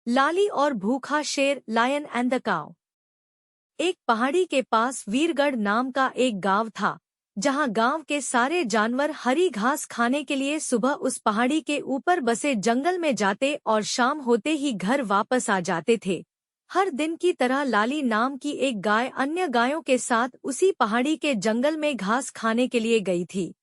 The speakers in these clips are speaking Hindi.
लाली और भूखा शेर, लायन एंड द काऊ। एक पहाड़ी के पास वीरगढ़ नाम का एक गांव था, जहां गांव के सारे जानवर हरी घास खाने के लिए सुबह उस पहाड़ी के ऊपर बसे जंगल में जाते और शाम होते ही घर वापस आ जाते थे। हर दिन की तरह लाली नाम की एक गाय अन्य गायों के साथ उसी पहाड़ी के जंगल में घास खाने के लिए गई थी।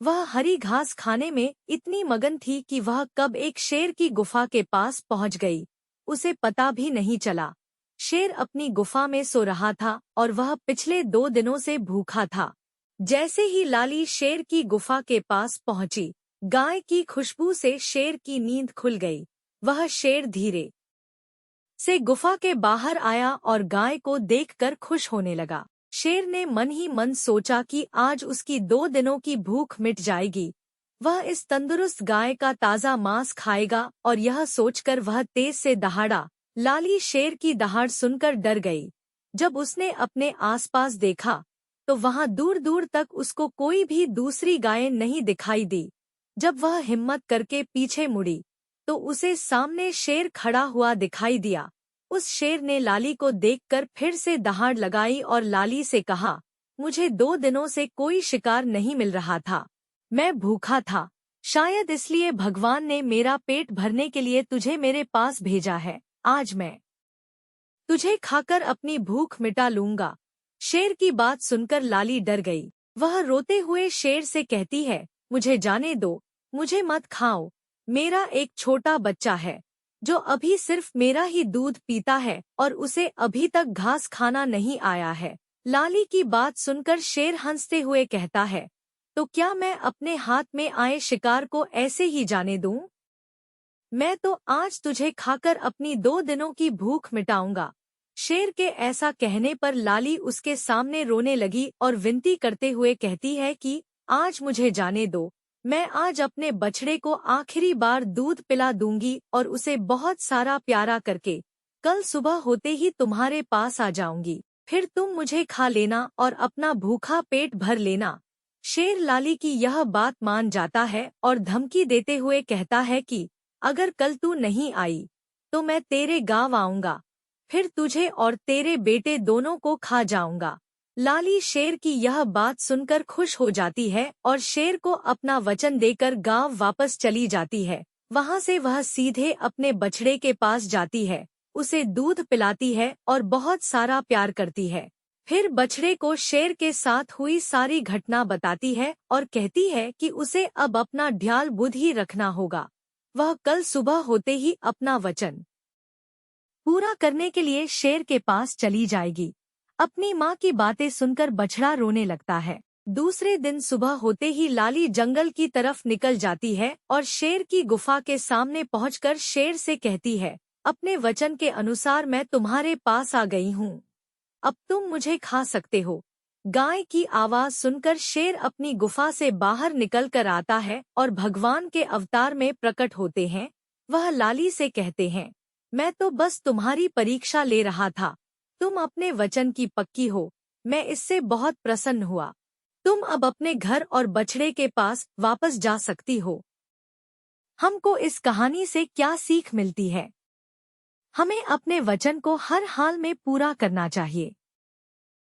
वह हरी घास खाने में इतनी मगन थी कि वह कब एक शेर की गुफा के पास पहुंच गई, उसे पता भी नहीं चला। शेर अपनी गुफा में सो रहा था और वह पिछले 2 दिनों से भूखा था। जैसे ही लाली शेर की गुफा के पास पहुंची, गाय की खुशबू से शेर की नींद खुल गई। वह शेर धीरे से गुफा के बाहर आया और गाय को देखकर खुश होने लगा। शेर ने मन ही मन सोचा कि आज उसकी 2 दिनों की भूख मिट जाएगी। वह इस तंदुरुस्त गाय का ताज़ा मांस खाएगा और यह सोचकर वह तेज से दहाड़ा। लाली शेर की दहाड़ सुनकर डर गई। जब उसने अपने आसपास देखा तो वहां दूर दूर तक उसको कोई भी दूसरी गायें नहीं दिखाई दी। जब वह हिम्मत करके पीछे मुड़ी तो उसे सामने शेर खड़ा हुआ दिखाई दिया। उस शेर ने लाली को देखकर फिर से दहाड़ लगाई और लाली से कहा, मुझे 2 दिनों से कोई शिकार नहीं मिल रहा था। मैं भूखा था, शायद इसलिए भगवान ने मेरा पेट भरने के लिए तुझे मेरे पास भेजा है। आज मैं तुझे खाकर अपनी भूख मिटा लूंगा। शेर की बात सुनकर लाली डर गई। वह रोते हुए शेर से कहती है, मुझे जाने दो, मुझे मत खाओ। मेरा एक छोटा बच्चा है जो अभी सिर्फ मेरा ही दूध पीता है और उसे अभी तक घास खाना नहीं आया है। लाली की बात सुनकर शेर हंसते हुए कहता है, तो क्या मैं अपने हाथ में आए शिकार को ऐसे ही जाने दूं? मैं तो आज तुझे खाकर अपनी 2 दिनों की भूख मिटाऊंगा। शेर के ऐसा कहने पर लाली उसके सामने रोने लगी और विनती करते हुए कहती है कि आज मुझे जाने दो, मैं आज अपने बछड़े को आखिरी बार दूध पिला दूंगी और उसे बहुत सारा प्यारा करके कल सुबह होते ही तुम्हारे पास आ जाऊंगी। फिर तुम मुझे खा लेना और अपना भूखा पेट भर लेना। शेर लाली की यह बात मान जाता है और धमकी देते हुए कहता है कि अगर कल तू नहीं आई तो मैं तेरे गांव आऊंगा, फिर तुझे और तेरे बेटे दोनों को खा जाऊंगा। लाली शेर की यह बात सुनकर खुश हो जाती है और शेर को अपना वचन देकर गांव वापस चली जाती है। वहां से वह सीधे अपने बछड़े के पास जाती है, उसे दूध पिलाती है और बहुत सारा प्यार करती है। फिर बछड़े को शेर के साथ हुई सारी घटना बताती है और कहती है कि उसे अब अपना ध्यान बुद्धि रखना होगा। वह कल सुबह होते ही अपना वचन पूरा करने के लिए शेर के पास चली जाएगी। अपनी माँ की बातें सुनकर बछड़ा रोने लगता है। दूसरे दिन सुबह होते ही लाली जंगल की तरफ निकल जाती है और शेर की गुफा के सामने पहुंचकर शेर से कहती है, अपने वचन के अनुसार मैं तुम्हारे पास आ गई हूँ, अब तुम मुझे खा सकते हो। गाय की आवाज सुनकर शेर अपनी गुफा से बाहर निकल कर आता है और भगवान के अवतार में प्रकट होते हैं। वह लाली से कहते हैं, मैं तो बस तुम्हारी परीक्षा ले रहा था, तुम अपने वचन की पक्की हो, मैं इससे बहुत प्रसन्न हुआ। तुम अब अपने घर और बछड़े के पास वापस जा सकती हो। हमको इस कहानी से क्या सीख मिलती है? हमें अपने वचन को हर हाल में पूरा करना चाहिए।